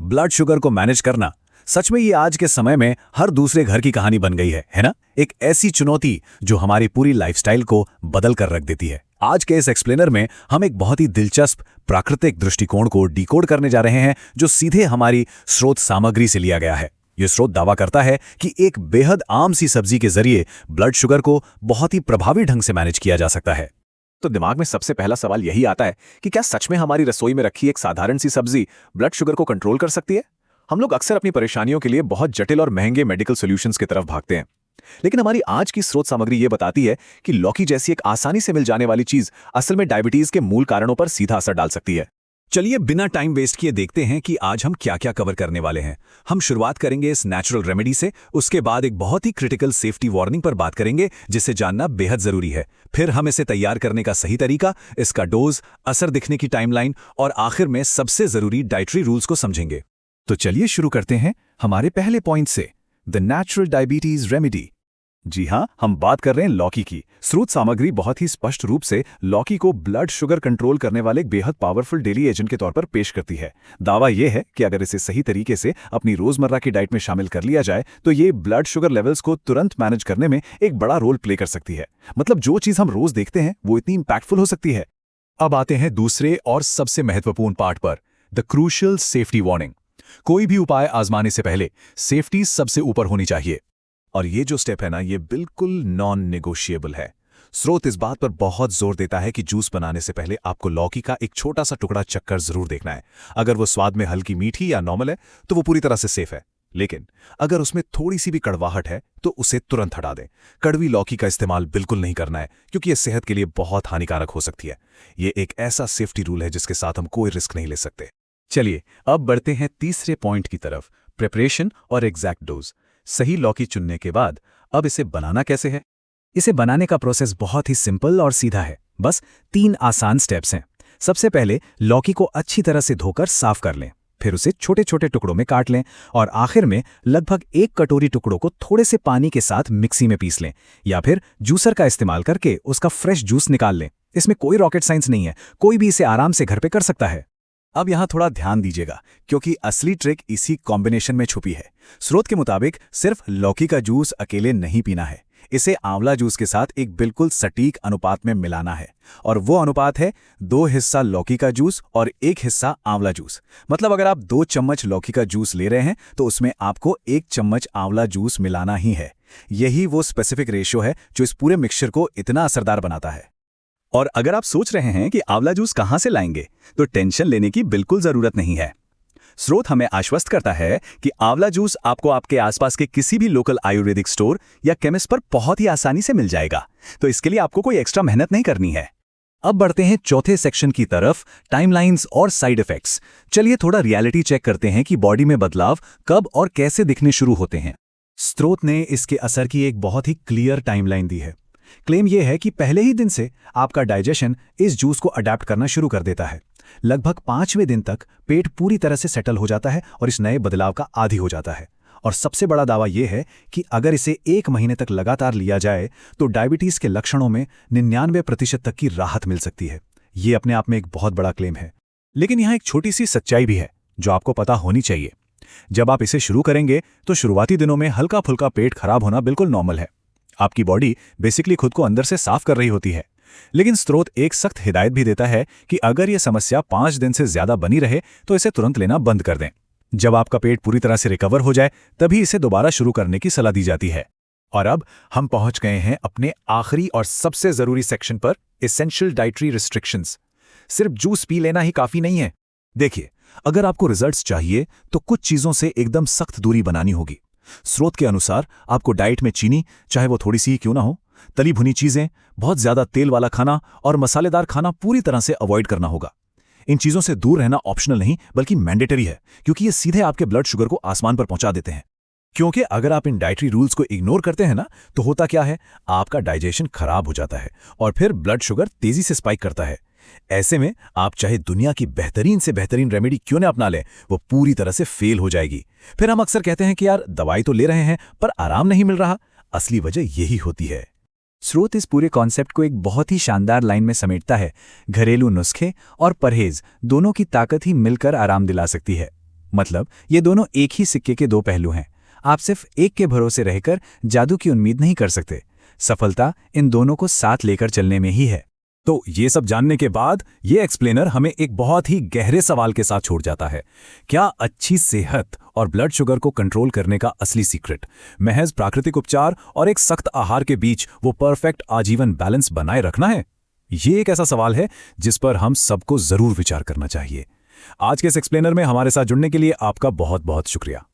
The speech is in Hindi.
ब्लड शुगर को मैनेज करना, सच में ये आज के समय में हर दूसरे घर की कहानी बन गई है ना? एक ऐसी चुनौती जो हमारी पूरी लाइफस्टाइल को बदल कर रख देती है। आज के इस एक्सप्लेनर में हम एक बहुत ही दिलचस्प प्राकृतिक दृष्टिकोण को डिकोड करने जा रहे हैं, जो सीधे हमारी स्रोत सामग्री से लिया गया है। ये स्रोत दावा करता है कि एक बेहद आम सी सब्जी के जरिए ब्लड शुगर को बहुत ही प्रभावी ढंग से मैनेज किया जा सकता है। तो दिमाग में सबसे पहला सवाल यही आता है कि क्या सच में हमारी रसोई में रखी एक साधारण सी सब्जी ब्लड शुगर को कंट्रोल कर सकती है? हम लोग अक्सर अपनी परेशानियों के लिए बहुत जटिल और महंगे मेडिकल सॉल्यूशंस की तरफ भागते हैं, लेकिन हमारी आज की स्रोत सामग्री ये बताती है कि लौकी जैसी एक आसानी से मिल जाने वाली चीज असल में डायबिटीज के मूल कारणों पर सीधा असर डाल सकती है। चलिए बिना टाइम वेस्ट किए देखते हैं कि आज हम क्या क्या कवर करने वाले हैं। हम शुरुआत करेंगे इस नेचुरल रेमेडी से, उसके बाद एक बहुत ही क्रिटिकल सेफ्टी वार्निंग पर बात करेंगे जिसे जानना बेहद जरूरी है। फिर हम इसे तैयार करने का सही तरीका, इसका डोज, असर दिखने की टाइमलाइन और आखिर में सबसे जरूरी डाइटरी रूल्स को समझेंगे। तो चलिए शुरू करते हैं हमारे पहले पॉइंट से, द नेचुरल डायबिटीज रेमेडी। जी हाँ, हम बात कर रहे हैं लौकी की। स्रोत सामग्री बहुत ही स्पष्ट रूप से लौकी को ब्लड शुगर कंट्रोल करने वाले एक बेहद पावरफुल डेली एजेंट के तौर पर पेश करती है। दावा यह है कि अगर इसे सही तरीके से अपनी रोजमर्रा की डाइट में शामिल कर लिया जाए तो ये ब्लड शुगर लेवल्स को तुरंत मैनेज करने में एक बड़ा रोल प्ले कर सकती है। मतलब जो चीज हम रोज देखते हैं वो इतनी इंपैक्टफुल हो सकती है। अब आते हैं दूसरे और सबसे महत्वपूर्ण पार्ट पर, द क्रूशियल सेफ्टी वार्निंग। कोई भी उपाय आजमाने से पहले सेफ्टी सबसे ऊपर होनी चाहिए, और ये जो स्टेप है ना, ये बिल्कुल नॉन नेगोशिएबल है। स्रोत इस बात पर बहुत जोर देता है कि जूस बनाने से पहले आपको लौकी का एक छोटा सा टुकड़ा चक्कर जरूर देखना है। अगर वो स्वाद में हल्की मीठी या नॉर्मल है तो वो पूरी तरह से सेफ है, लेकिन अगर उसमें थोड़ी सी भी कड़वाहट है तो उसे तुरंत हटा दें। कड़वी लौकी का इस्तेमाल बिल्कुल नहीं करना है, क्योंकि ये सेहत के लिए बहुत हानिकारक हो सकती है। ये एक ऐसा सेफ्टी रूल है जिसके साथ हम कोई रिस्क नहीं ले सकते। चलिए अब बढ़ते हैं तीसरे पॉइंट की तरफ, प्रिपरेशन और एग्जैक्ट डोज। सही लौकी चुनने के बाद अब इसे बनाना कैसे है? इसे बनाने का प्रोसेस बहुत ही सिंपल और सीधा है। बस 3 आसान स्टेप्स हैं। सबसे पहले लौकी को अच्छी तरह से धोकर साफ कर लें, फिर उसे छोटे छोटे टुकड़ों में काट लें और आखिर में लगभग 1 कटोरी टुकड़ों को थोड़े से पानी के साथ मिक्सी में पीस लें, या फिर जूसर का इस्तेमाल करके उसका फ्रेश जूस निकाल लें। इसमें कोई रॉकेट साइंस नहीं है, कोई भी इसे आराम से घर पे कर सकता है। अब यहां थोड़ा ध्यान दीजिएगा, क्योंकि असली ट्रिक इसी कॉम्बिनेशन में छुपी है। स्रोत के मुताबिक सिर्फ लौकी का जूस अकेले नहीं पीना है, इसे आंवला जूस के साथ एक बिल्कुल सटीक अनुपात में मिलाना है, और वो अनुपात है 2 हिस्सा लौकी का जूस और 1 हिस्सा आंवला जूस। मतलब अगर आप 2 चम्मच लौकी का जूस ले रहे हैं तो उसमें आपको 1 चम्मच आंवला जूस मिलाना ही है। यही वो स्पेसिफिक रेशियो है जो इस पूरे मिक्सचर को इतना असरदार बनाता है। और अगर आप सोच रहे हैं कि आंवला जूस कहां से लाएंगे, तो टेंशन लेने की बिल्कुल जरूरत नहीं है। स्रोत हमें आश्वस्त करता है कि आंवला जूस आपको आपके आसपास के किसी भी लोकल आयुर्वेदिक स्टोर या केमिस्ट पर बहुत ही आसानी से मिल जाएगा, तो इसके लिए आपको कोई एक्स्ट्रा मेहनत नहीं करनी है। अब बढ़ते हैं चौथे सेक्शन की तरफ, टाइमलाइंस और साइड इफेक्ट्स। चलिए थोड़ा रियलिटी चेक करते हैं कि बॉडी में बदलाव कब और कैसे दिखने शुरू होते हैं। स्रोत ने इसके असर की एक बहुत ही क्लियर टाइमलाइन दी है। क्लेम यह है कि पहले ही दिन से आपका डाइजेशन इस जूस को अडैप्ट करना शुरू कर देता है। लगभग 5वें दिन तक पेट पूरी तरह से सेटल हो जाता है और इस नए बदलाव का आदी हो जाता है। और सबसे बड़ा दावा यह है कि अगर इसे 1 महीने तक लगातार लिया जाए तो डायबिटीज के लक्षणों में 99% तक की राहत मिल सकती है। ये अपने आप में एक बहुत बड़ा क्लेम है, लेकिन यहाँ एक छोटी सी सच्चाई भी है जो आपको पता होनी चाहिए। जब आप इसे शुरू करेंगे तो शुरुआती दिनों में हल्का फुल्का पेट खराब होना बिल्कुल नॉर्मल है। आपकी बॉडी बेसिकली खुद को अंदर से साफ कर रही होती है। लेकिन स्रोत एक सख्त हिदायत भी देता है कि अगर यह समस्या 5 दिन से ज्यादा बनी रहे तो इसे तुरंत लेना बंद कर दें। जब आपका पेट पूरी तरह से रिकवर हो जाए तभी इसे दोबारा शुरू करने की सलाह दी जाती है। और अब हम पहुंच गए हैं अपने आखिरी और सबसे जरूरी सेक्शन पर, एसेंशियल डाइटरी रिस्ट्रिक्शंस। सिर्फ जूस पी लेना ही काफी नहीं है। देखिए, अगर आपको रिजल्ट्स चाहिए तो कुछ चीजों से एकदम सख्त दूरी बनानी होगी। स्रोत के अनुसार आपको डाइट में चीनी, चाहे वो थोड़ी सी ही क्यों ना हो, तली भुनी चीजें, बहुत ज्यादा तेल वाला खाना और मसालेदार खाना पूरी तरह से अवॉइड करना होगा। इन चीजों से दूर रहना ऑप्शनल नहीं बल्कि मैंडेटरी है, क्योंकि ये सीधे आपके ब्लड शुगर को आसमान पर पहुंचा देते हैं। क्योंकि अगर आप इन डाइटरी रूल्स को इग्नोर करते हैं ना, तो होता क्या है, आपका डाइजेशन खराब हो जाता है और फिर ब्लड शुगर तेजी से स्पाइक करता है। ऐसे में आप चाहे दुनिया की बेहतरीन से बेहतरीन रेमेडी क्यों न अपना लें, वो पूरी तरह से फेल हो जाएगी। फिर हम अक्सर कहते हैं कि यार दवाई तो ले रहे हैं पर आराम नहीं मिल रहा। असली वजह यही होती है। स्रोत इस पूरे कॉन्सेप्ट को एक बहुत ही शानदार लाइन में समेटता है, घरेलू नुस्खे और परहेज दोनों की ताकत ही मिलकर आराम दिला सकती है। मतलब ये दोनों एक ही सिक्के के दो पहलू हैं। आप सिर्फ एक के भरोसे रहकर जादू की उम्मीद नहीं कर सकते। सफलता इन दोनों को साथ लेकर चलने में ही है। तो ये सब जानने के बाद ये एक्सप्लेनर हमें एक बहुत ही गहरे सवाल के साथ छोड़ जाता है। क्या अच्छी सेहत और ब्लड शुगर को कंट्रोल करने का असली सीक्रेट महज प्राकृतिक उपचार और एक सख्त आहार के बीच वो परफेक्ट आजीवन बैलेंस बनाए रखना है? ये एक ऐसा सवाल है जिस पर हम सबको जरूर विचार करना चाहिए। आज के इस एक्सप्लेनर में हमारे साथ जुड़ने के लिए आपका बहुत बहुत शुक्रिया।